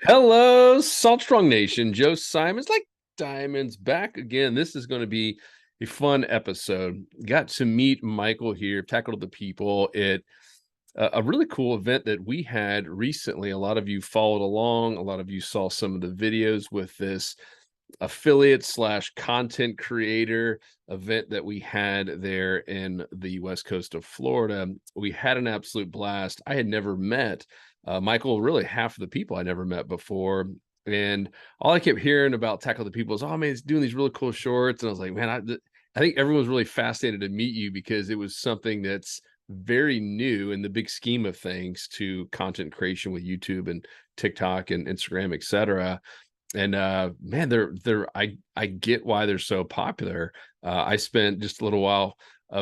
Hello, Salt Strong Nation. Joe Simons, like diamonds, back again. This is going to be a fun episode. Got to meet Michael here, Tackle to the People. A really cool event that we had recently. A lot of you followed along. A lot of you saw some of the videos with this affiliate slash content creator event that we had there in the west coast of Florida. We had an absolute blast. I had never met Michael, really half of the people I never met before. And all I kept hearing about Tackle the People is, oh man, he's doing these really cool shorts. And I was like, man, I think everyone's really fascinated to meet you because it was something that's very new in the big scheme of things to content creation with YouTube and TikTok and Instagram, etc. And man, I get why they're so popular. I spent just a little while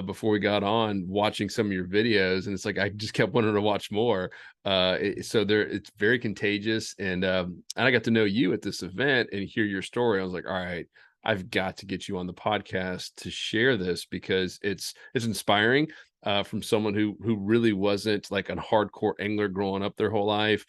before we got on watching some of your videos, and it's like I just kept wanting to watch more. So it's very contagious, and I got to know you at this event and hear your story. I was like, all right, I've got to get you on the podcast to share this because it's inspiring from someone who really wasn't like a hardcore angler growing up their whole life,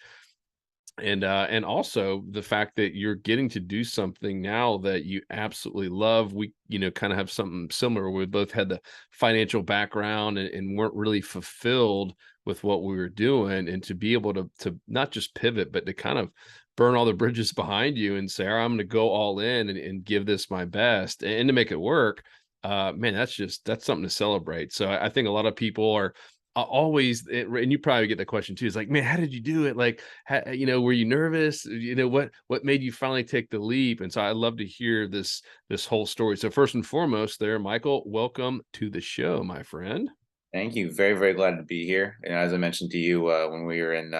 and also the fact that you're getting to do something now that you absolutely love. We, kind of have something similar. We both had the financial background and weren't really fulfilled with what we were doing, and to be able to not just pivot, but to kind of burn all the bridges behind you and say, all right, I'm going to go all in and give this my best and to make it work. Man, that's something to celebrate. So I think a lot of people are always, and you probably get the question too, is like, man, how did you do it? Like, were you nervous? What made you finally take the leap? And so I love to hear this whole story. So first and foremost there, Michael, welcome to the show, my friend. Thank you. Very, very glad to be here. And as I mentioned to you when we were in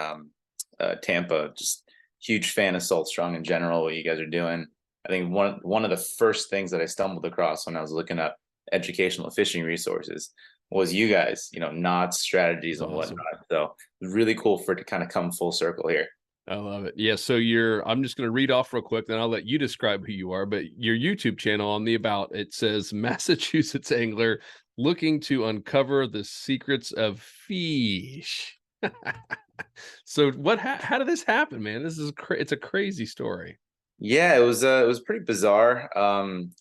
Tampa, just huge fan of Salt Strong in general. What you guys are doing. I think one of the first things that I stumbled across when I was looking up educational fishing resources was you guys. Knots, strategies, That's and whatnot. awesome. So really cool for it to kind of come full circle here. I love it. Yeah. So I'm just going to read off real quick, then I'll let you describe who you are. But your YouTube channel on the about, it says Massachusetts angler looking to uncover the secrets of fish. So how did this happen, man? It's a crazy story. Yeah, it was pretty bizarre.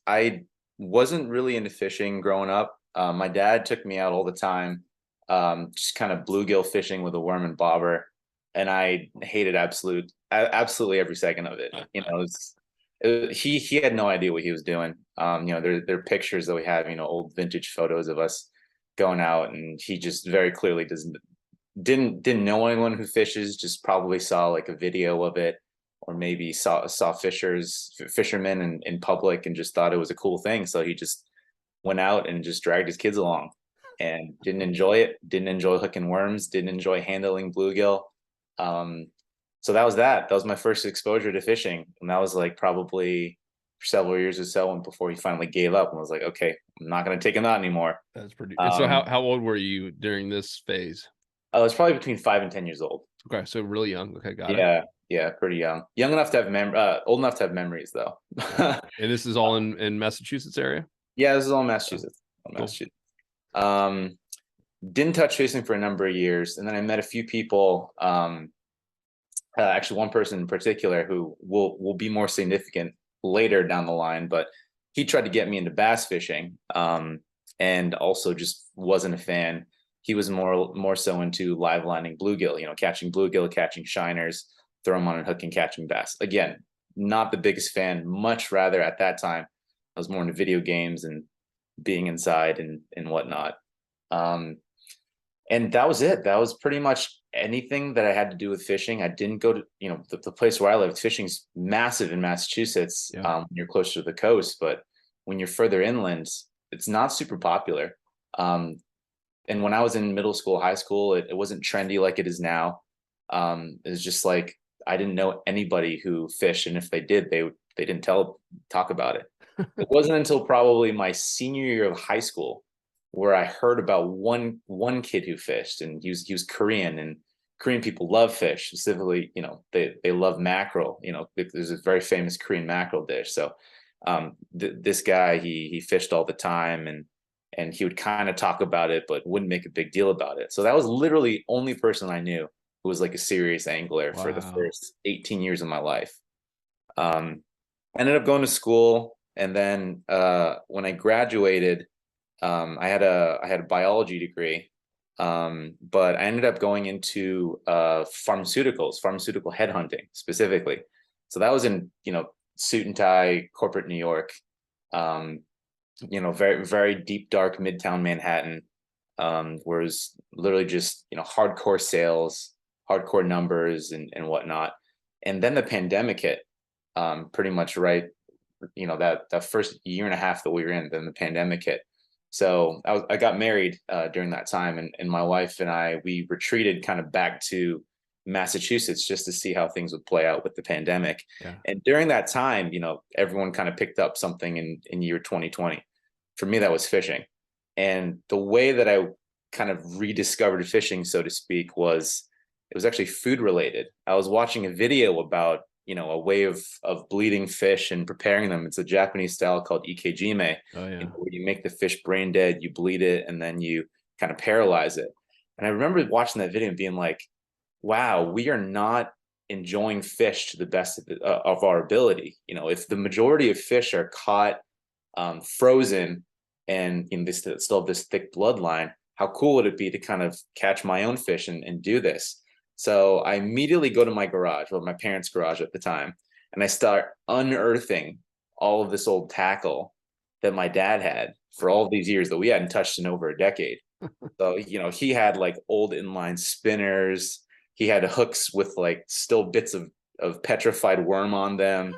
I wasn't really into fishing growing up. My dad took me out all the time, just kind of bluegill fishing with a worm and bobber, and I hated absolutely every second of it. He had no idea what he was doing. There are pictures that we have, old vintage photos of us going out, and he just very clearly didn't know anyone who fishes. Just probably saw like a video of it, or maybe saw fishermen in public and just thought it was a cool thing. So he just went out and just dragged his kids along and didn't enjoy it. Didn't enjoy hooking worms. Didn't enjoy handling bluegill. Um, so that was my first exposure to fishing, and that was like probably for several years or so, and before he finally gave up and was like, okay, I'm not going to take a knot anymore. That's pretty. And so Um, how old were you during this phase? I was probably between 5 and 10 years old. Okay, so really young. Okay, got it. Yeah, yeah, pretty young. Young enough to have old enough to have memories though. Got it. And this is all in Massachusetts area? Yeah, this is all Okay, Massachusetts. All cool. Massachusetts. Um, didn't touch fishing for a number of years, and then I met a few people. Actually, one person in particular who will be more significant later down the line, but he tried to get me into bass fishing, and also just wasn't a fan. He was more so into live lining bluegill, catching bluegill, catching shiners, throw them on a hook and catching bass. Again, not the biggest fan. Much rather at that time, I was more into video games and being inside and whatnot. Um, and that was it. That was pretty much anything that I had to do with fishing. I didn't go to, the place where I lived. Fishing's massive in Massachusetts. Yeah. When you're closer to the coast, but when you're further inland, it's not super popular. Um, and when I was in middle school, high school, it wasn't trendy like it is now. It was just like I didn't know anybody who fished, and if they did, they didn't talk about it. It wasn't until probably my senior year of high school where I heard about one kid who fished, and he was Korean, and Korean people love fish. Specifically, they love mackerel. There's a very famous Korean mackerel dish. So this guy, he fished all the time, and he would kind of talk about it, but wouldn't make a big deal about it. So that was literally only person I knew who was like a serious angler for the Wow. first 18 years of my life. Um, I ended up going to school, and then when I graduated, I had a biology degree, but I ended up going into pharmaceutical headhunting specifically. So that was in suit and tie corporate New York, um, very very deep dark Midtown Manhattan, where it's literally just hardcore sales, hardcore numbers, and whatnot. And then the pandemic hit, pretty much right, that first year and a half that we were in, then the pandemic hit. So I got married during that time, and my wife and we retreated kind of back to Massachusetts just to see how things would play out with the pandemic. Yeah. And during that time, everyone kind of picked up something in year 2020. For me, that was fishing. And the way that I kind of rediscovered fishing, so to speak, was it was actually food related. I was watching a video about a way of bleeding fish and preparing them. It's a Japanese style called ikejime, Oh yeah. where you make the fish brain dead, you bleed it, and then you kind of paralyze it. And I remember watching that video and being like, wow, we are not enjoying fish to the best of our ability. If the majority of fish are caught frozen, and they still have this thick bloodline, how cool would it be to kind of catch my own fish and do this? So I immediately go to my garage, well, my parents' garage at the time, and I start unearthing all of this old tackle that my dad had for all these years that we hadn't touched in over a decade. So, he had like old inline spinners. He had hooks with like still bits of petrified worm on them,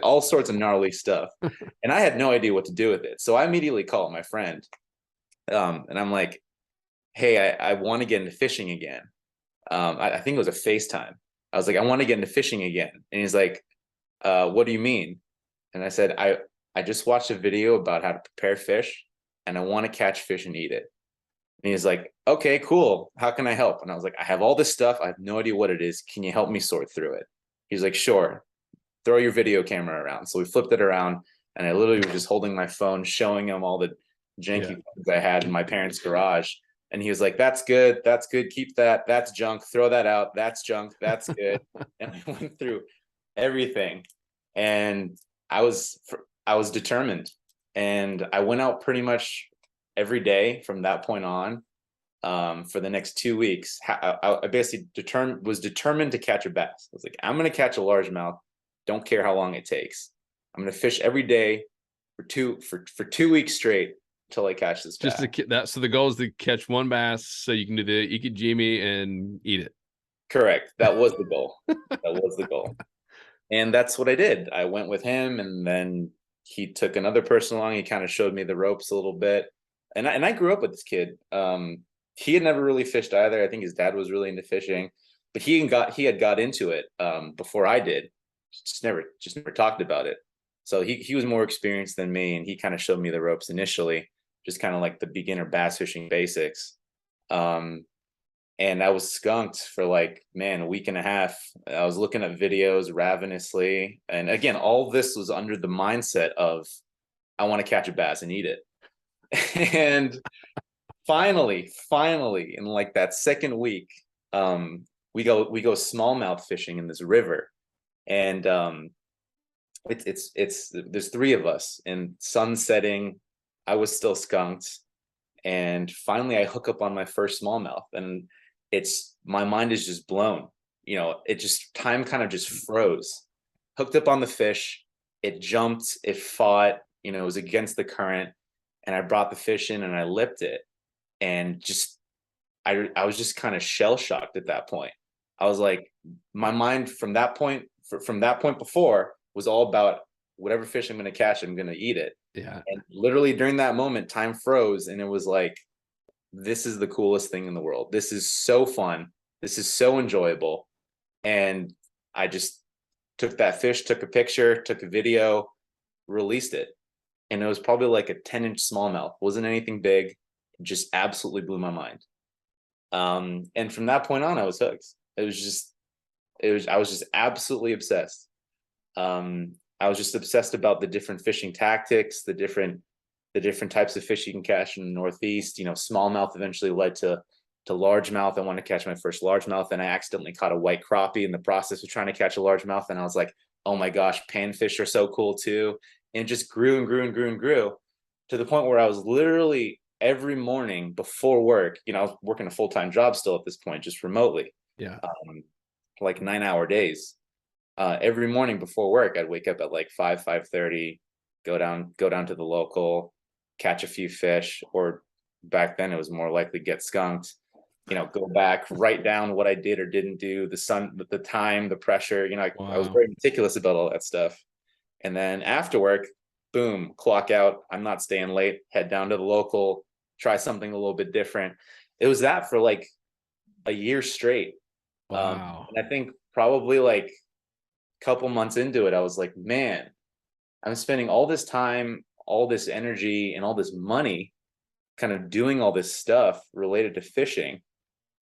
all sorts of gnarly stuff. And I had no idea what to do with it. So I immediately called my friend, and I'm like, hey, I want to get into fishing again. I think it was a FaceTime. I was like, I want to get into fishing again. And he's like, what do you mean? And I said, I just watched a video about how to prepare fish, and I want to catch fish and eat it. And he's like, okay, cool. How can I help? And I was like, I have all this stuff. I have no idea what it is. Can you help me sort through it? He's like, sure. Throw your video camera around. So we flipped it around, and I literally was just holding my phone, showing him all the janky things I had in my parents' garage. And he was like, that's good. That's good. Keep that. That's junk. Throw that out. That's junk. That's good. And I went through everything. And I was determined. And I went out pretty much every day from that point on, for the next 2 weeks. I basically was determined to catch a bass. I was like, I'm going to catch a largemouth. Don't care how long it takes. I'm going to fish every day for 2 weeks straight until I catch this bass. So the goal is to catch one bass so you can do the ikejime and eat it. Correct. That was the goal. That was the goal. And that's what I did. I went with him, and then he took another person along. He kind of showed me the ropes a little bit. And I grew up with this kid. He had never really fished either. I think his dad was really into fishing, but he had got into it before I did. Just never talked about it. So he was more experienced than me, and he kind of showed me the ropes initially, just kind of like the beginner bass fishing basics. And I was skunked for like, man, a week and a half. I was looking at videos ravenously. And again, all this was under the mindset of, I want to catch a bass and eat it. And finally, in like that second week, we go smallmouth fishing in this river. And there's three of us, and sun setting. I was still skunked. And finally I hook up on my first smallmouth, and my mind is just blown. Time kind of just froze. Hooked up on the fish, it jumped, it fought, it was against the current, and I brought the fish in and I lipped it. And I was just kind of shell shocked at that point. I was like, my mind from that point before was all about whatever fish I'm going to catch, I'm going to eat it. Yeah. And literally during that moment, time froze, and it was like, this is the coolest thing in the world. This is so fun. This is so enjoyable. And I just took that fish, took a picture, took a video, released it. And it was probably like a 10-inch smallmouth. Wasn't anything big. It just absolutely blew my mind. And from that point on, I was hooked. I was just absolutely obsessed. I was just obsessed about the different fishing tactics, the different types of fish you can catch in the Northeast. Smallmouth eventually led to to largemouth. I wanted to catch my first largemouth, and I accidentally caught a white crappie in the process of trying to catch a largemouth. And I was like, oh my gosh, panfish are so cool too. And it just grew and grew and grew and grew to the point where I was literally every morning before work, I was working a full-time job still at this point, just remotely. Yeah. Like 9-hour days. Every morning before work, I'd wake up at like 5:30, go down to the local, catch a few fish, or back then it was more likely get skunked, go back, write down what I did or didn't do, the time, the pressure, I was Wow. very meticulous about all that stuff. And then after work, boom, clock out. I'm not staying late, head down to the local, try something a little bit different. It was that for like a year straight. Wow. And I think probably like a couple months into it, I was like, man, I'm spending all this time, all this energy, and all this money kind of doing all this stuff related to fishing.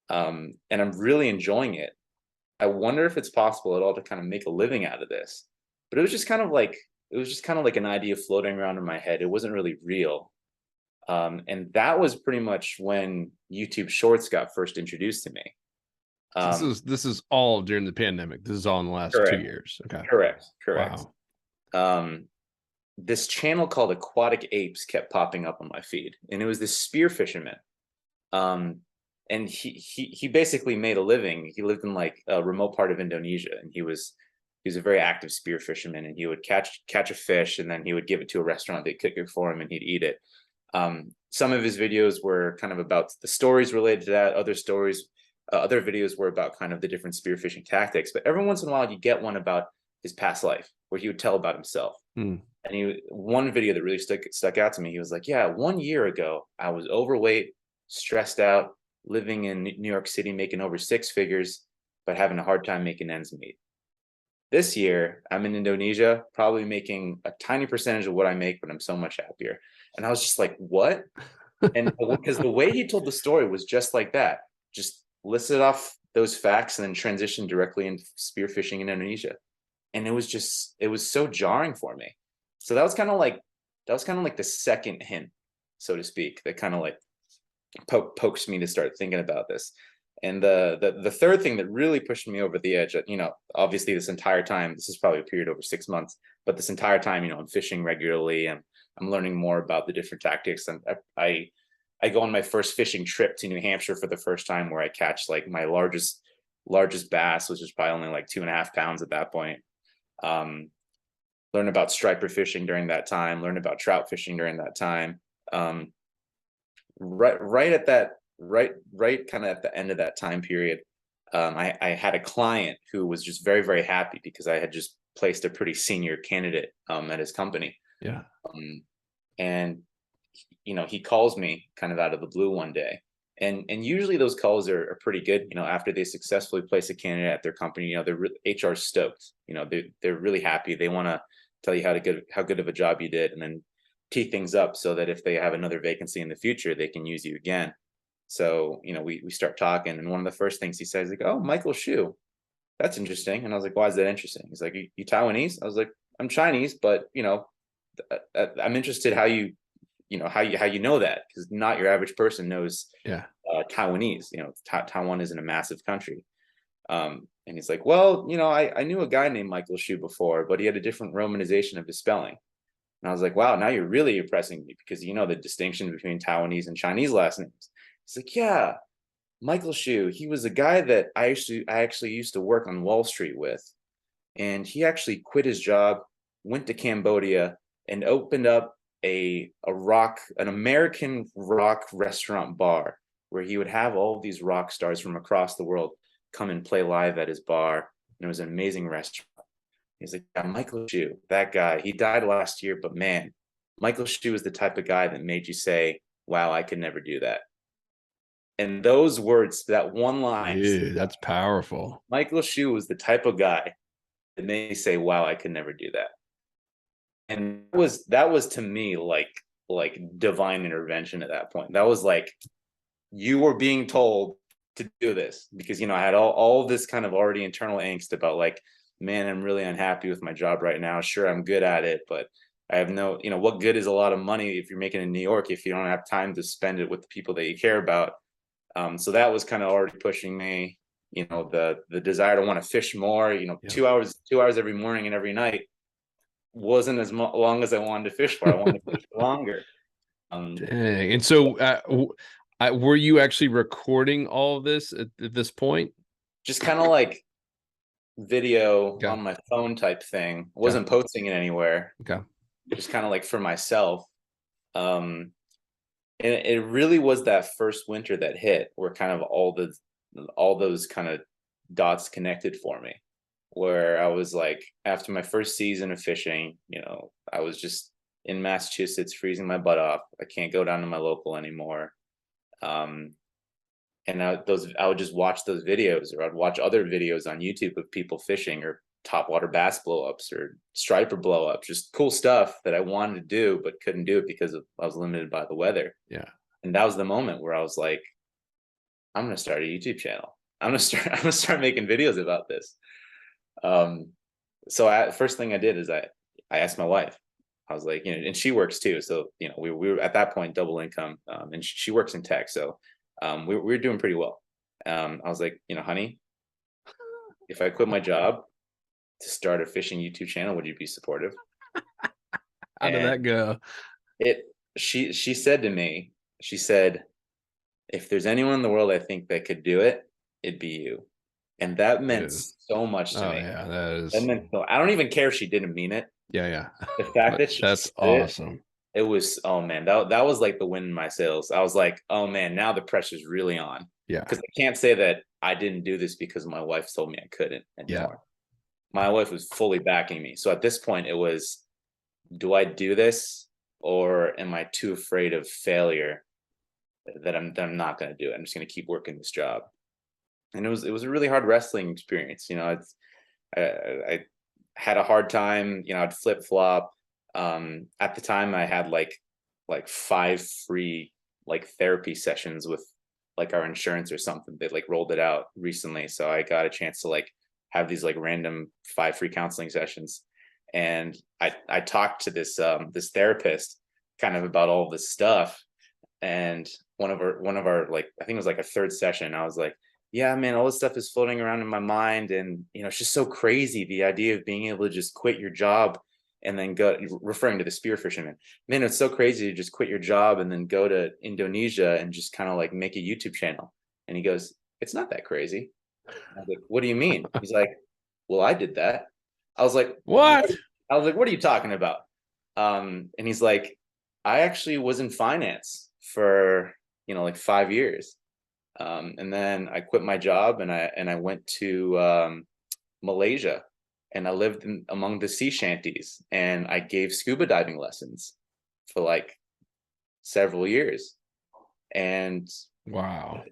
And I'm really enjoying it. I wonder if it's possible at all to kind of make a living out of this. But it was just kind of like an idea floating around in my head. It wasn't really real. And that was pretty much when YouTube Shorts got first introduced to me. This is all during the pandemic. This is all in the last Correct. 2 years. Okay. Correct. Wow. This channel called Aquatic Apes kept popping up on my feed, and it was this spear fisherman. And he basically made a living. He lived in like a remote part of Indonesia, and he was a very active spear fisherman, and he would catch a fish, and then he would give it to a restaurant. They'd cook it for him, and he'd eat it. Some of his videos were kind of about the stories related to that. Other videos were about kind of the different spearfishing tactics. But every once in a while, you get one about his past life where he would tell about himself. And one video that really stuck out to me. He was like, "Yeah, 1 year ago, I was overweight, stressed out, living in New York City, making over 6 figures, but having a hard time making ends meet. This year, I'm in Indonesia, probably making a tiny percentage of what I make, but I'm so much happier." And I was just like, what? And because the way he told the story was just like that, just listed off those facts and then transitioned directly into spearfishing in Indonesia. And it was so jarring for me. So that was kind of like the second hint, so to speak, that kind of like pokes me to start thinking about this. And the third thing that really pushed me over the edge, obviously this entire time, this is probably a period over 6 months, but this entire time, I'm fishing regularly, and I'm learning more about the different tactics. And I go on my first fishing trip to New Hampshire for the first time, where I catch like my largest bass, which is probably only like 2.5 pounds at that point. Learn about striper fishing during that time, learn about trout fishing during that time. Right kind of at the end of that time period, I had a client who was just very, very happy because I had just placed a pretty senior candidate at his company. Yeah. And he calls me kind of out of the blue one day, and usually those calls are pretty good. After they successfully place a candidate at their company, they're HR stoked. They're really happy. They want to tell you how good of a job you did, and then tee things up so that if they have another vacancy in the future, they can use you again. So we start talking, and one of the first things he says, like, "Oh, Michael Shu, that's interesting." And I was like, "Why is that interesting?" He's like, you Taiwanese?" I was like, "I'm Chinese, but I'm interested how you know that, because not your average person knows Taiwanese. Taiwan isn't a massive country." And he's like, "Well, I knew a guy named Michael Shu before, but he had a different romanization of his spelling." And I was like, "Wow, now you're really impressing me, because the distinction between Taiwanese and Chinese last names." He's like, "Yeah, Michael Shu, he was a guy that I actually used to work on Wall Street with, and he actually quit his job, went to Cambodia, and opened up an American rock restaurant bar, where he would have all of these rock stars from across the world come and play live at his bar. And it was an amazing restaurant." He's like, "Yeah, Michael Shu, that guy, he died last year, but man, Michael Shu is the type of guy that made you say, wow, I could never do that." And those words, that one line, Dude, that's powerful. Michael Shu was the type of guy that made me say, wow, I could never do that. And that was to me like divine intervention at that point. That was like, you were being told to do this, because I had all this kind of already internal angst about like, man, I'm really unhappy with my job right now. Sure, I'm good at it, but I have no, what good is a lot of money if you're making in New York if you don't have time to spend it with the people that you care about? So that was kind of already pushing me. The desire to want to fish more. Yeah. 2 hours every morning and every night wasn't as long as I wanted to fish for. I wanted to fish for longer. Dang. And so, were you actually recording all of this at this point? Just kind of like video Okay. on my phone type thing. Okay. Wasn't posting it anywhere. Okay. Just kind of like for myself. Um, and it really was that first winter that hit where kind of all those kind of dots connected for me, where I was like, after my first season of fishing, I was just in Massachusetts freezing my butt off. I can't go down to my local anymore. And I would just watch those videos, or I'd watch other videos on YouTube of people fishing, or topwater bass blowups, or striper blowups, just cool stuff that I wanted to do but couldn't do it because I was limited by the weather. Yeah. And that was the moment where I was like, I'm gonna start a YouTube channel. I'm gonna start making videos about this. So first thing I did is I asked my wife. I was like, and she works too, so we were at that point double income, and she works in tech, so we were doing pretty well. I was like, honey, if I quit my job to start a fishing YouTube channel, would you be supportive? How did And that go? she said to me, she said, if there's anyone in the world I think that could do it, it'd be you. And that meant Dude. so much to Oh me. yeah, that That is. meant so. I don't even care if she didn't mean it. Yeah, yeah. The fact But that she that's said it, awesome. it was, oh man, that was like the wind in my sails. I was like, oh man, now the pressure's really on. Yeah. Because I can't say that I didn't do this because my wife told me I couldn't Yeah. anymore. My wife was fully backing me. So at this point, it was, do I do this, or am I too afraid of failure that I'm not going to do it? I'm just going to keep working this job. And it was a really hard wrestling experience. I had a hard time. I'd flip flop. At the time, I had like 5 free like therapy sessions with like our insurance or something. They like rolled it out recently, so I got a chance to like have these like random 5 free counseling sessions. And I talked to this therapist kind of about all this stuff. And one of our like, I think it was like a third session, I was like, yeah man, all this stuff is floating around in my mind, and it's just so crazy, the idea of being able to just quit your job and then go, referring to the spear fisherman, man, it's so crazy to just quit your job and then go to Indonesia and just kind of like make a YouTube channel. And he goes, it's not that crazy. I was like, what do you mean? He's like, well, I did that. I was like, What? what are you talking about? And he's like, I actually was in finance for like 5 years. And then I quit my job, and I went to Malaysia, and I lived among the sea shanties, and I gave scuba diving lessons for like several years. And Wow.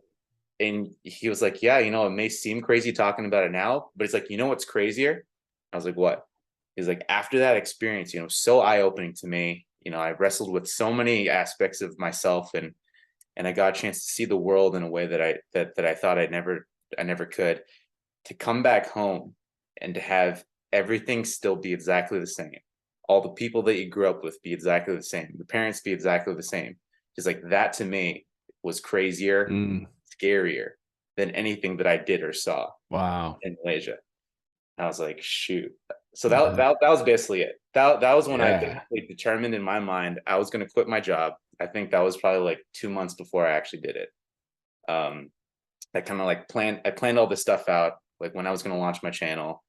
he was like, yeah, it may seem crazy talking about it now, but it's like, what's crazier? I was like, what? He's like, after that experience, so eye-opening to me. I wrestled with so many aspects of myself, and I got a chance to see the world in a way that I thought I never could. To come back home and to have everything still be exactly the same, all the people that you grew up with be exactly the same, your parents be exactly the same. Just like that, to me, was crazier, Mm, scarier than anything that I did or saw wow. in Malaysia. I was like, shoot. So that Yeah. that, that was basically it. That was when I Yeah. basically determined in my mind I was going to quit my job. I think that was probably like 2 months before I actually did it. I kind of like planned all this stuff out, like when I was going to launch my channel,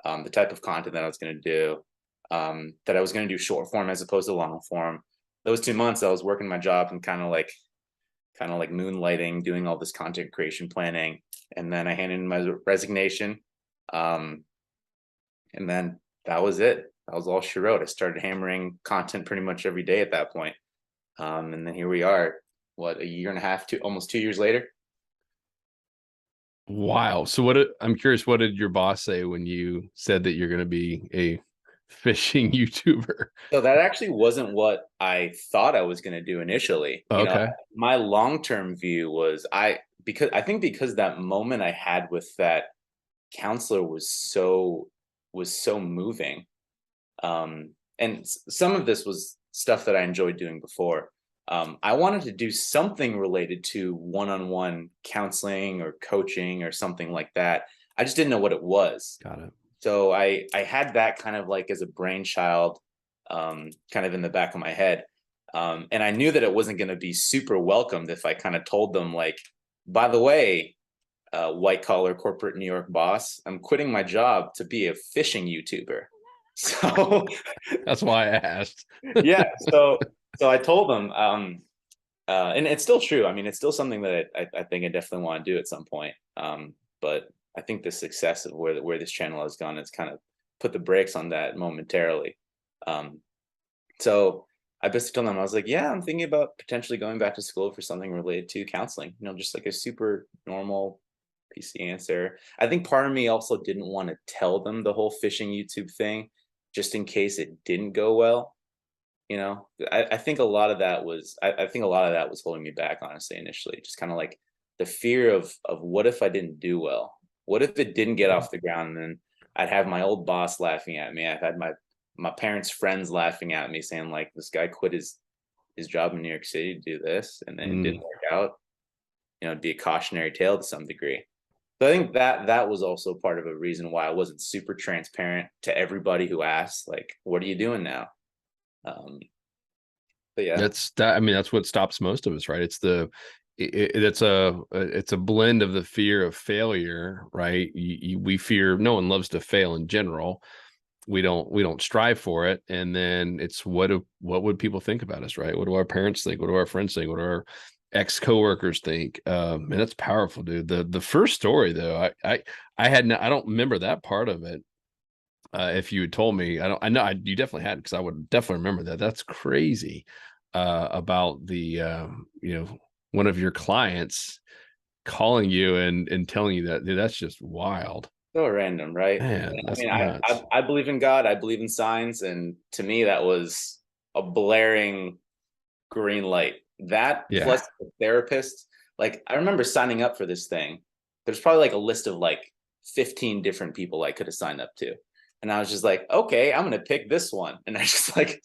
the type of content that I was going to do, that I was going to do short form as opposed to long form. Those 2 months I was working my job and kind of like moonlighting, doing all this content creation planning. And then I handed in my resignation. And then that was it. That was all she wrote. I started hammering content pretty much every day at that point. And then here we are, what, a year and a half, almost 2 years later. Wow. So I'm curious, what did your boss say when you said that you're going to be a fishing YouTuber? So that actually wasn't what I thought I was going to do initially. Okay. My long-term view was because that moment I had with that counselor was so moving. And some of this was stuff that I enjoyed doing before. I wanted to do something related to one-on-one counseling or coaching or something like that. I just didn't know what it was. Got it. So I had that kind of like as a brainchild, kind of in the back of my head. And I knew that it wasn't going to be super welcomed if I kind of told them, like, by the way, white collar corporate New York boss, I'm quitting my job to be a fishing YouTuber. So That's why I asked. yeah, so I told them, and it's still true. I mean, it's still something that I think I definitely want to do at some point. But I think the success of where this channel has gone has kind of put the brakes on that momentarily. So I basically told them, I was like, yeah, I'm thinking about potentially going back to school for something related to counseling, just like a super normal PC answer. I think part of me also didn't want to tell them the whole fishing YouTube thing, just in case it didn't go well. I think a lot of that was, I think a lot of that was holding me back, honestly, initially, just kind of like the fear of what if I didn't do well? What if it didn't get off the ground? And then I'd have my old boss laughing at me. I've had my parents' friends laughing at me, saying like, this guy quit his job in New York City to do this, and then it didn't work out. It'd be a cautionary tale to some degree. So I think that was also part of a reason why I wasn't super transparent to everybody who asked, like, what are you doing now? But yeah, I mean, that's what stops most of us, right? It's a blend of the fear of failure, right? We fear, no one loves to fail in general. We don't strive for it. And then it's what would people think about us, right? What do our parents think? What do our friends think? What do our ex coworkers think? Man, that's powerful, dude. The first story though, I don't remember that part of it. If you had told me, I know you definitely had, because I would definitely remember that. That's crazy. About the one of your clients calling you and telling you that. Dude, that's just wild. so random, right? Man, I that's mean, nuts. I believe in God. I believe in signs, and to me, that was a blaring green light. That Yeah. plus the therapist. Like, I remember signing up for this thing. There's probably like a list of like 15 different people I could have signed up to, and I was just like, okay, I'm gonna pick this one, and I just like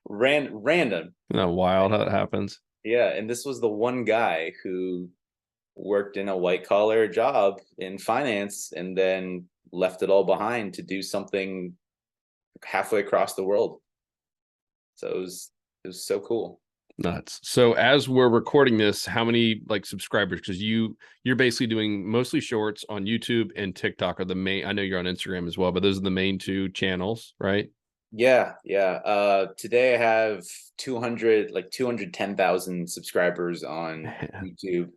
random. Isn't that wild how it happens? Yeah, and this was the one guy who worked in a white collar job in finance and then left it all behind to do something halfway across the world. So it was so cool. Nuts. So as we're recording this, how many like subscribers? Because you're basically doing mostly shorts on YouTube and TikTok are the main. I know you're on Instagram as well, but those are the main two channels, right? Yeah, yeah. Today I have 210,000 subscribers on Man, YouTube.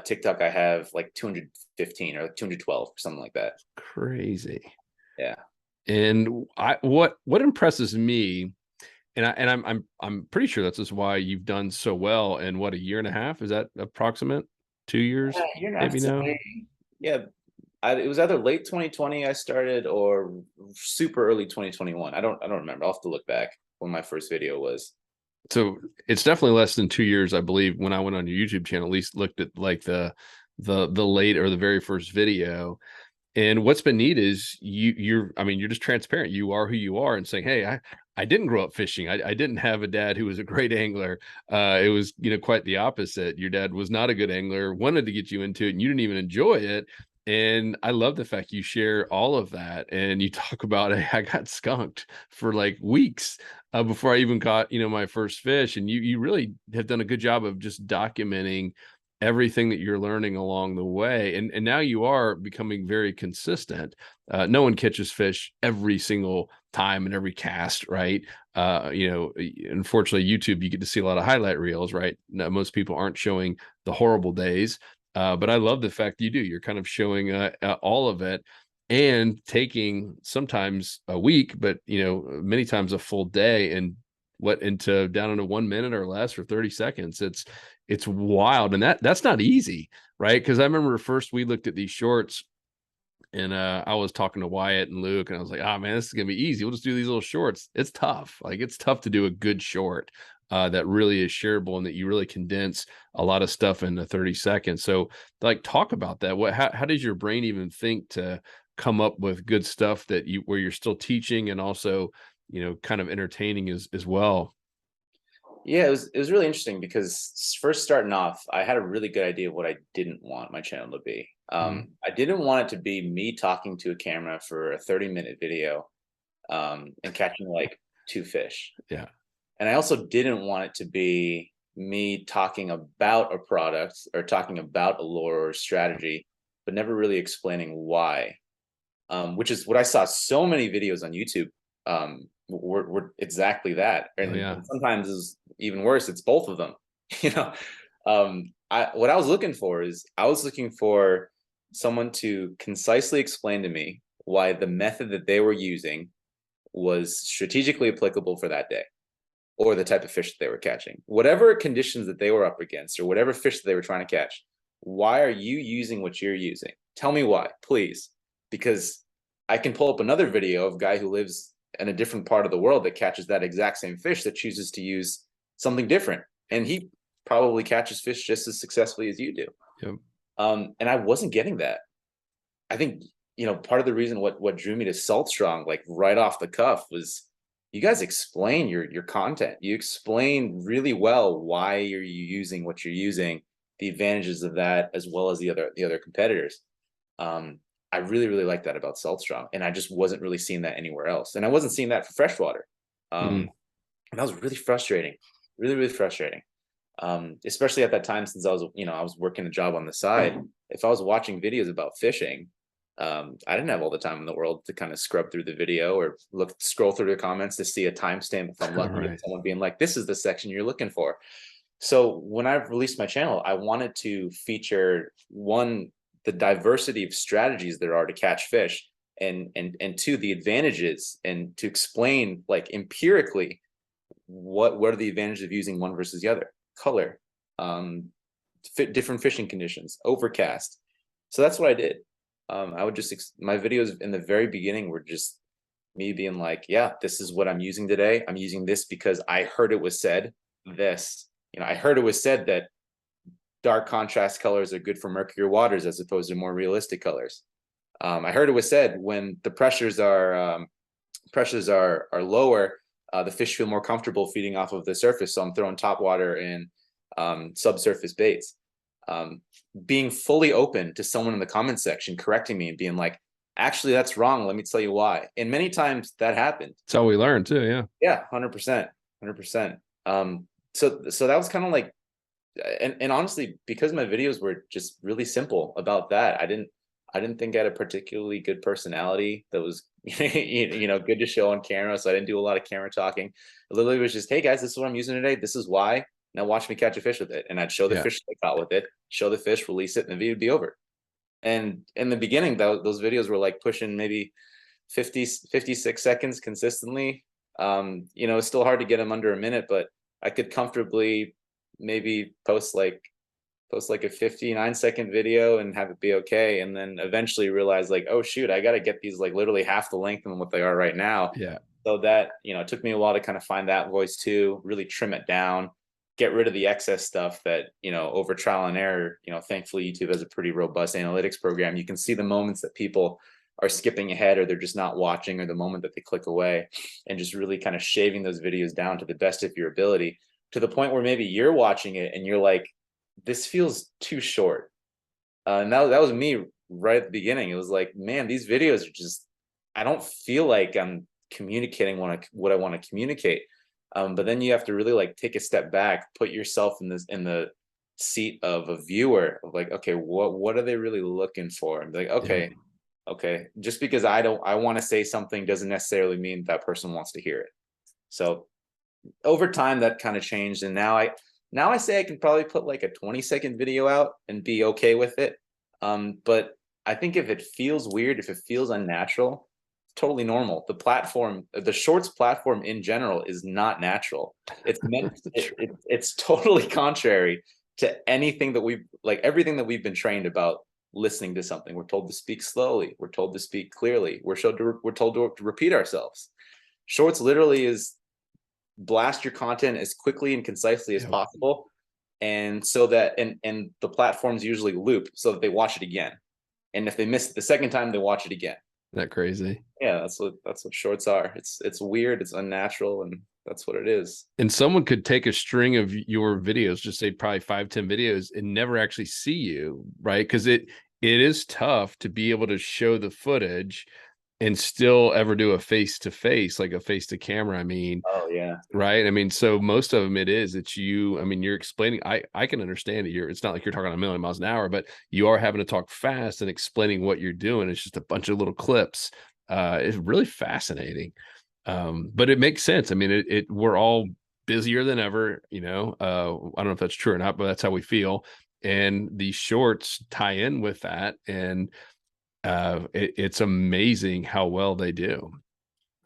TikTok I have like 215 or 212 or something like that. crazy. Yeah. And what impresses me, and I'm pretty sure that's just why you've done so well in what, a year and a half? Is that approximate? 2 years, Yeah, you're not maybe now? yeah. It was either late 2020 I started or super early 2021. I don't remember. I'll have to look back when my first video was. So it's definitely less than 2 years, I believe. When I went on your YouTube channel, at least looked at like the late or the very first video. And what's been neat is I mean, you're just transparent. You are who you are, and saying, hey, I didn't grow up fishing. I didn't have a dad who was a great angler. It was, quite the opposite. Your dad was not a good angler, wanted to get you into it, and you didn't even enjoy it. And I love the fact you share all of that. And you talk about, hey, I got skunked for like weeks before I even caught, my first fish. And you really have done a good job of just documenting everything that you're learning along the way. And now you are becoming very consistent. No one catches fish every single time and every cast, right? Unfortunately, YouTube, you get to see a lot of highlight reels, right? Now, most people aren't showing the horrible days. But I love the fact that you do. You're kind of showing all of it and taking sometimes a week, but many times a full day, and into down into 1 minute or less, or 30 seconds. It's wild. And that's not easy, right? Because I remember first we looked at these shorts, and I was talking to Wyatt and Luke, and I was like, oh man, this is gonna be easy. We'll just do these little shorts. It's tough. Like, it's tough to do a good short that really is shareable and that you really condense a lot of stuff into 30 seconds. So like, talk about that. How does your brain even think to come up with good stuff where you're still teaching and also, kind of entertaining as well? Yeah, it was really interesting because first starting off, I had a really good idea of what I didn't want my channel to be. Mm, I didn't want it to be me talking to a camera for a 30-minute video, and catching like two fish. yeah. And I also didn't want it to be me talking about a product or talking about a lore or strategy, but never really explaining why. Which is what I saw so many videos on YouTube, were exactly that. Oh, yeah. And sometimes is even worse, it's both of them. You know, what I was looking for is I was looking for someone to concisely explain to me why the method that they were using was strategically applicable for that day, or the type of fish that they were catching. Whatever conditions that they were up against, or whatever fish that they were trying to catch, why are you using what you're using? Tell me why, please. Because I can pull up another video of a guy who lives in a different part of the world that catches that exact same fish that chooses to use something different. And he probably catches fish just as successfully as you do. Yep. And I wasn't getting that. I think, part of the reason what drew me to Salt Strong, like right off the cuff, was you guys explain your content. You explain really well why you're using what you're using, the advantages of that, as well as the other competitors. I really, really like that about Salt Strong, and I just wasn't really seeing that anywhere else. And I wasn't seeing that for freshwater. Mm, And that was really frustrating, really, really frustrating. Especially at that time, since I was working a job on the side. If I was watching videos about fishing, I didn't have all the time in the world to kind of scrub through the video or scroll through the comments to see a timestamp if I'm all lucky, right. someone being like, this is the section you're looking for. So when I released my channel, I wanted to feature, one, the diversity of strategies there are to catch fish, and two, the advantages, and to explain like empirically what are the advantages of using one versus the other. Color, different fishing conditions, overcast. So that's what I did. I would just my videos in the very beginning were just me being like, yeah, this is what I'm using today. I'm using this because I heard it was said this. I heard it was said that dark contrast colors are good for murkier waters as opposed to more realistic colors. I heard it was said when the pressures are lower, the fish feel more comfortable feeding off of the surface. So I'm throwing top water and subsurface baits. Being fully open to someone in the comment section correcting me and being like, actually, that's wrong. Let me tell you why. And many times that happened. That's how we learn too. Yeah. Yeah, 100%, 100%. So that was kind of like, and honestly, because my videos were just really simple about that, I didn't think I had a particularly good personality that was good to show on camera. So I didn't do a lot of camera talking. It literally was just, hey guys, this is what I'm using today. This is why. Now watch me catch a fish with it. And I'd show the Yeah. fish I caught with it, show the fish, release it, and the video would be over. And in the beginning, those videos were like pushing maybe 56 seconds consistently. It's still hard to get them under a minute, but I could comfortably maybe post like a 59-second video and have it be okay, and then eventually realize like, oh shoot, I got to get these like literally half the length of what they are right now. Yeah. So that, it took me a while to kind of find that voice too, really trim it down, get rid of the excess stuff that, over trial and error. Thankfully YouTube has a pretty robust analytics program. You can see the moments that people are skipping ahead, or they're just not watching, or the moment that they click away, and just really kind of shaving those videos down to the best of your ability, to the point where maybe you're watching it and you're like, this feels too short. And that was me right at the beginning. It was like, man, these videos are just, I don't feel like I'm communicating what I want to communicate. But then you have to really like take a step back, put yourself in the seat of a viewer of like, okay, what are they really looking for? And be like, Yeah. okay, just because I want to say something doesn't necessarily mean that person wants to hear it. So over time that kind of changed, and now I say I can probably put like a 20-second video out and be okay with it. But I think if it feels weird, if it feels unnatural, totally normal. The shorts platform in general is not natural. It's meant it's totally contrary to anything that everything that we've been trained about listening to something. We're told to speak slowly, we're told to speak clearly, we're told to repeat ourselves. Shorts literally is blast your content as quickly and concisely as Yep. possible, and so that and the platforms usually loop so that they watch it again, and if they miss it the second time, they watch it again. Isn't that crazy? Yeah, that's what shorts are. It's weird, it's unnatural, and That's what it is. And someone could take a string of your videos, just say probably 5, 10 videos, and never actually see you, right? Because it is tough to be able to show the footage and still ever do a face to face, like a face to camera. I mean, Oh yeah. right? I mean, so most of them it's you. I mean, you're explaining. I can understand it. It's not like you're talking a million miles an hour, but you are having to talk fast and explaining what you're doing. It's just a bunch of little clips. It's really fascinating. But it makes sense. I mean, we're all busier than ever, you know. I don't know if that's true or not, but that's how we feel. And these shorts tie in with that. And it's amazing how well they do.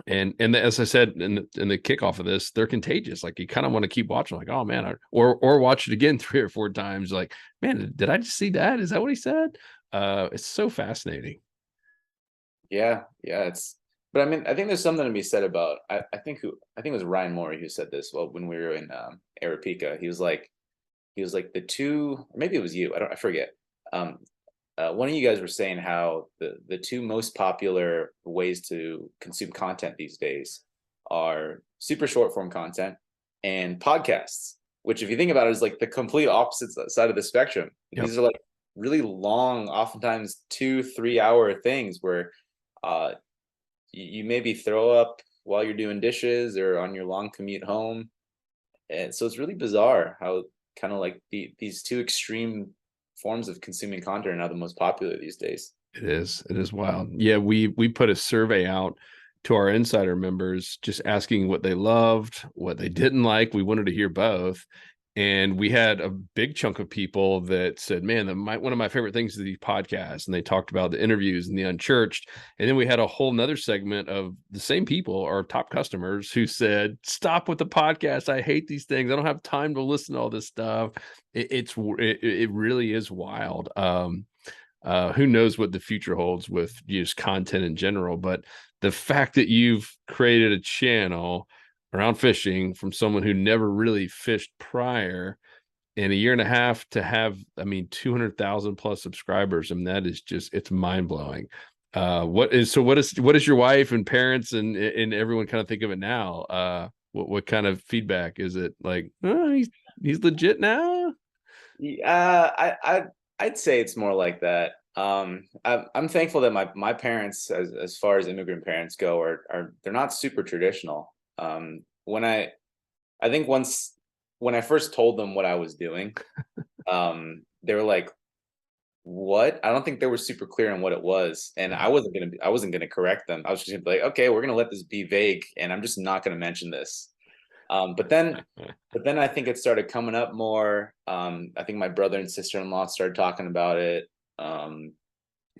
And as I said in the kickoff of this, they're contagious. Like you kind of want to keep watching, like, oh man, or watch it again 3 or 4 times. Like, man, did I just see that? Is that what he said? It's so fascinating. Yeah, yeah, but I mean, I think there's something to be said about I think it was Ryan Morey who said this, well, when we were in Arepica. He was like the two, or maybe it was you, I forget. Um One of you guys were saying how the two most popular ways to consume content these days are super short form content and podcasts, which if you think about it is like the complete opposite side of the spectrum. Yep. These are like really long, oftentimes 2-3 hour things where uh you maybe throw up while you're doing dishes or on your long commute home. And so it's really bizarre how kind of like these two extreme forms of consuming content are now the most popular these days. It is. It is wild. Yeah, we put a survey out to our insider members, just asking what they loved, what they didn't like. We wanted to hear both. And we had a big chunk of people that said, man, one of my favorite things is these podcasts. And they talked about the interviews and the unchurched. And then we had a whole nother segment of the same people, our top customers, who said, stop with the podcast. I hate these things. I don't have time to listen to all this stuff. It really is wild. Who knows what the future holds with just content in general, but the fact that you've created a channel around fishing from someone who never really fished prior in a year and a half to have, I mean, 200,000 plus subscribers. I mean, that is just, it's mind blowing. What is your wife and parents and everyone kind of think of it now? What kind of feedback is it like? Oh, he's legit now. Yeah, I'd say it's more like that. I'm thankful that my parents, as far as immigrant parents go, are they're not super traditional. When I think once when I first told them what I was doing, they were like, "What?" I don't think they were super clear on what it was, and Yeah. I wasn't gonna correct them. I was just gonna be like, "Okay, we're gonna let this be vague, and I'm just not gonna mention this." But then I think it started coming up more. I think my brother and sister-in-law started talking about it. Um,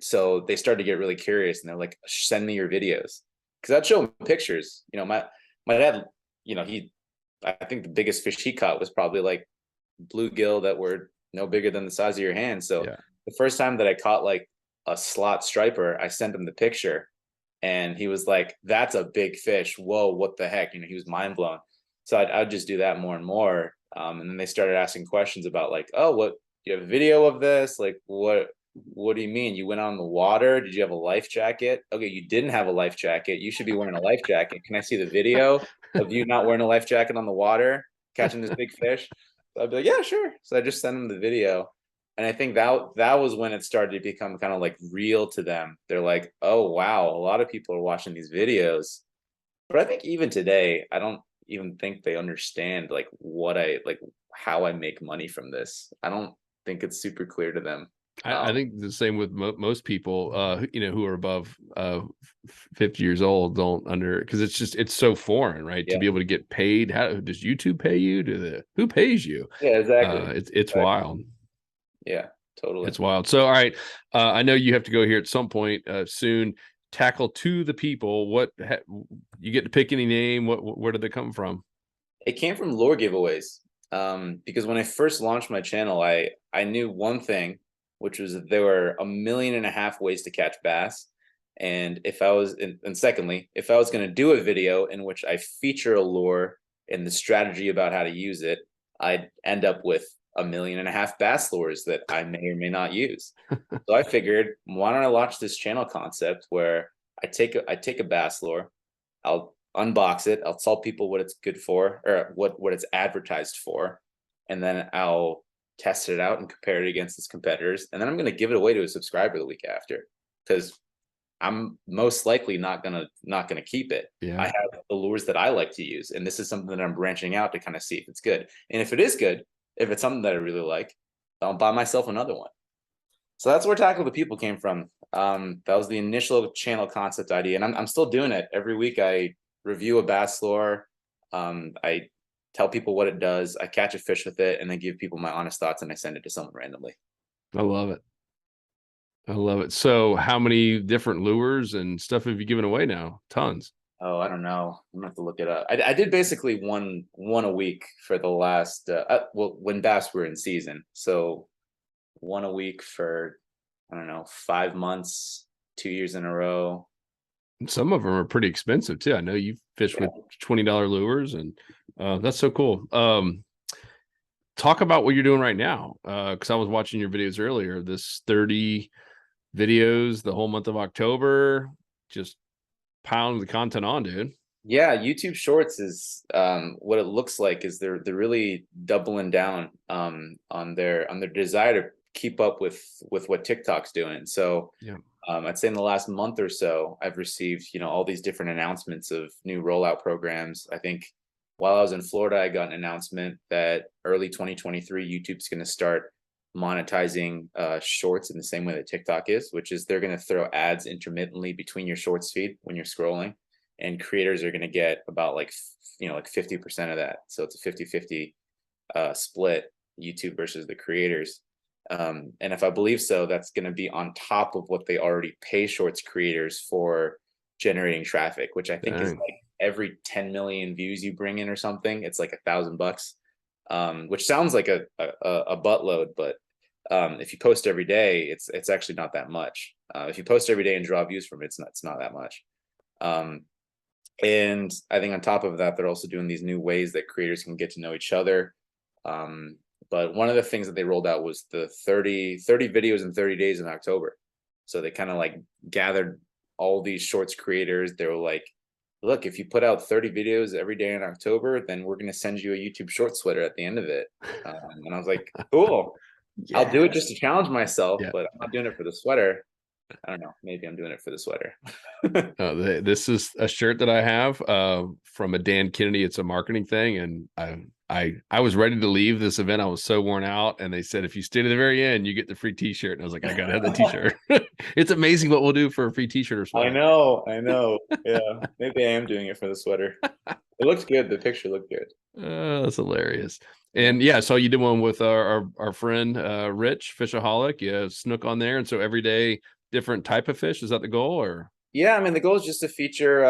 so they started to get really curious, and they're like, "Send me your videos," because I'd show them pictures. My dad, he I think the biggest fish he caught was probably like bluegill that were no bigger than the size of your hand. So Yeah. the first time that I caught like a slot striper, I sent him the picture, and he was like, "That's a big fish. Whoa, what the heck?" He was mind blown. So I'd just do that more and more. And then they started asking questions about like, "Oh, what, do you have a video of this? Like, what do you mean? You went on the water? Did you have a life jacket? Okay, you didn't have a life jacket. You should be wearing a life jacket. Can I see the video of you not wearing a life jacket on the water, catching this big fish?" So I'd be like, "Yeah, sure." So I just sent them the video. And I think that was when it started to become kind of like real to them. They're like, "Oh wow, a lot of people are watching these videos." But I think even today, I don't even think they understand like how I make money from this. I don't think it's super clear to them. I think the same with most people, who are above 50 years old, don't because it's so foreign, right? To Yeah, be able to get paid. How does YouTube pay you? Who pays you? yeah, exactly. It's Exactly. wild. Yeah, totally. It's wild. So, all right, I know you have to go here at some point soon. Tackle to the people. You get to pick any name? Where did they come from? It came from lure giveaways. Because when I first launched my channel, I knew one thing, which was that there were 1.5 million ways to catch bass. And secondly, if I was going to do a video in which I feature a lure and the strategy about how to use it, I'd end up with 1.5 million bass lures that I may or may not use. So I figured, why don't I launch this channel concept where I take a bass lure, I'll unbox it. I'll tell people what it's good for, or what it's advertised for, and then I'll test it out and compare it against its competitors, and then I'm going to give it away to a subscriber the week after, because I'm most likely not gonna keep it. I Yeah. have the lures that I like to use, and this is something that I'm branching out to kind of see if it's good. And if it is good, if it's something that I really like, I'll buy myself another one. So that's where Tackle the People came from. That was the initial channel concept idea, and I'm still doing it. Every week I review a bass lure. I tell people what it does. I catch a fish with it, and then give people my honest thoughts, and I send it to someone randomly. I love it. I love it. So how many different lures and stuff have you given away now? Tons. Oh, I don't know. I'm gonna have to look it up. I did basically one a week for the last well, when bass were in season. So one a week for, I don't know, 5 months, 2 years in a row. Some of them are pretty expensive too. I know you fish Yeah. with $20 lures, and that's so cool. Talk about what you're doing right now. Because I was watching your videos earlier, this 30 videos the whole month of October, just pound the content on, dude. Yeah, YouTube Shorts is what it looks like is they're really doubling down on their desire to keep up with what TikTok's doing. So Yeah. I'd say in the last month or so, I've received, all these different announcements of new rollout programs. I think while I was in Florida, I got an announcement that early 2023, YouTube's going to start monetizing shorts in the same way that TikTok is, which is they're going to throw ads intermittently between your shorts feed when you're scrolling, and creators are going to get about like 50% of that. So it's a 50-50 split, YouTube versus the creators. And if I believe so, that's going to be on top of what they already pay shorts creators for generating traffic, which I think is Dang. like every 10 million views you bring in or something, it's like $1,000, which sounds like a buttload, but if you post every day, it's actually not that much. If you post every day and draw views from it, it's not that much. And I think on top of that, they're also doing these new ways that creators can get to know each other. But one of the things that they rolled out was the 30 videos in 30 days in October. So they kind of like gathered all these shorts creators. They were like, look, if you put out 30 videos every day in October, then we're going to send you a YouTube short sweater at the end of it. And I was like, cool. I'll do it just to challenge myself, Yeah. but I'm not doing it for the sweater. I don't know. Maybe I'm doing it for the sweater. This is a shirt that I have from a Dan Kennedy. It's a marketing thing, and I was ready to leave this event. I was so worn out, and they said if you stay to the very end, you get the free T-shirt. And I was like, I gotta have the T-shirt. It's amazing what we'll do for a free T-shirt or I sweater. know. Yeah, maybe I am doing it for the sweater. It looks good. The picture looked good. That's hilarious. Yeah. And yeah, so you did one with our friend Rich Fishaholic. Yeah, snook on there, and so every day different type of fish. Is that the goal, or? Yeah, I mean the goal is just to feature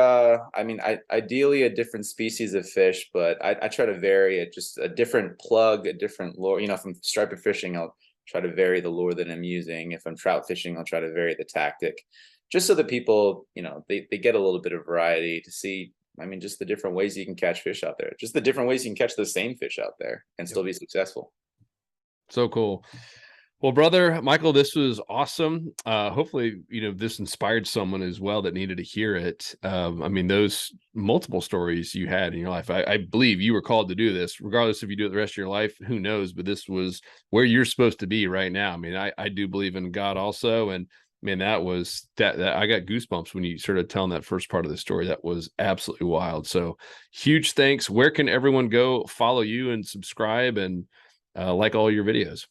ideally a different species of fish, but I try to vary it, just a different plug, a different lure. If I'm striper fishing, I'll try to vary the lure that I'm using. If I'm trout fishing, I'll try to vary the tactic, just so that people, they get a little bit of variety to see. I mean, just the different ways you can catch fish out there, just the different ways you can catch the same fish out there and Yep. still be successful. So cool. Well, brother Michael, this was awesome. Hopefully, this inspired someone as well that needed to hear it. I mean, those multiple stories you had in your life, I believe you were called to do this, regardless if you do it the rest of your life, who knows, but this was where you're supposed to be right now. I mean, I do believe in God also. And man, that was that I got goosebumps when you started telling that first part of the story. That was absolutely wild. So huge thanks. Where can everyone go follow you and subscribe and like all your videos?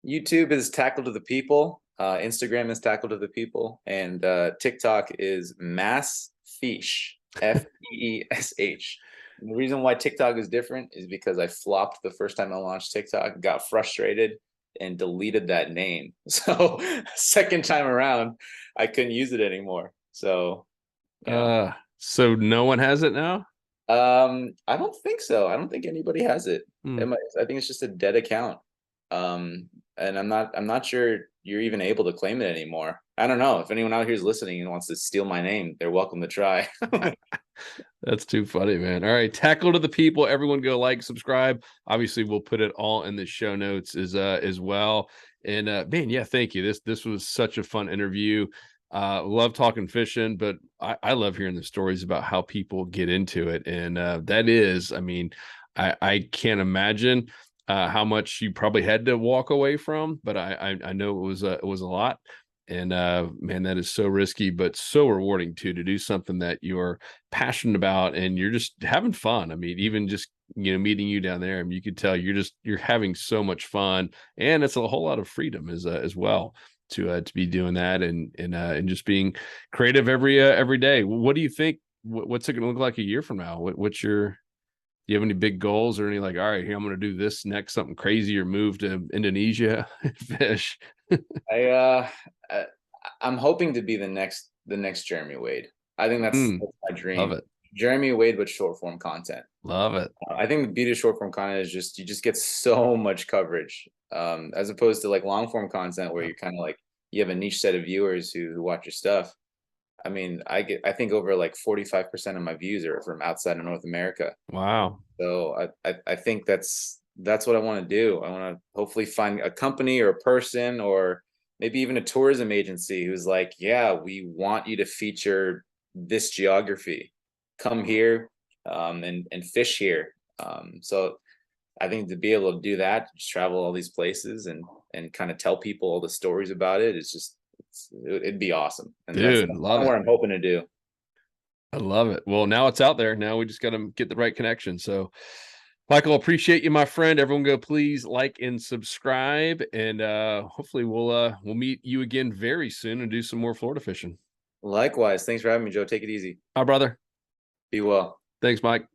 YouTube is Tackle to the People. Instagram is Tackle to the People, and TikTok is Mass Fish, Feesh. And the reason why TikTok is different is because I flopped the first time I launched TikTok, got frustrated, and deleted that name. So second time around, I couldn't use it anymore. So So no one has it now? I don't think so. I don't think anybody has it. I think it's just a dead account. And I'm not sure you're even able to claim it anymore. I don't know. If anyone out here is listening and wants to steal my name, they're welcome to try. That's too funny, man. All right, Tackle to the People. Everyone go like, subscribe. Obviously, we'll put it all in the show notes as well. And man, yeah, thank you. This was such a fun interview. Love talking fishing, but I love hearing the stories about how people get into it. And that is, I mean, I can't imagine how much you probably had to walk away from, but I know it was a lot. And man, that is so risky, but so rewarding too, to do something that you're passionate about and you're just having fun. I mean, even just meeting you down there, I mean, you could tell you're having so much fun, and it's a whole lot of freedom as well to be doing that and just being creative every day. What do you think? What's it going to look like a year from now? What's your, do you have any big goals or any like, all right, here, I'm going to do this next, something crazy, or move to Indonesia and fish? I I- I'm hoping to be the next Jeremy Wade. I think Mm, that's my love dream. it. Jeremy Wade with short form content. Love it. I think the beauty of short form content is just you just get so much coverage, as opposed to like long form content where you're kind of like you have a niche set of viewers who watch your stuff. I mean, I think over like 45% of my views are from outside of North America. Wow. So I think that's what I want to do. I want to hopefully find a company or a person or maybe even a tourism agency who's like, yeah, we want you to feature this geography. Come here, and fish here. So I think to be able to do that, just travel all these places and kind of tell people all the stories about it, it's just it'd be awesome. And that's Dude, kind love of it. what I'm hoping to do. I love it. Well, now it's out there. Now we just got to get the right connection. So, Michael, appreciate you, my friend. Everyone go please like and subscribe. And hopefully we'll meet you again very soon and do some more Florida fishing. Likewise, thanks for having me, Joe. Take it easy. Hi, brother. Be well. Thanks, Mike.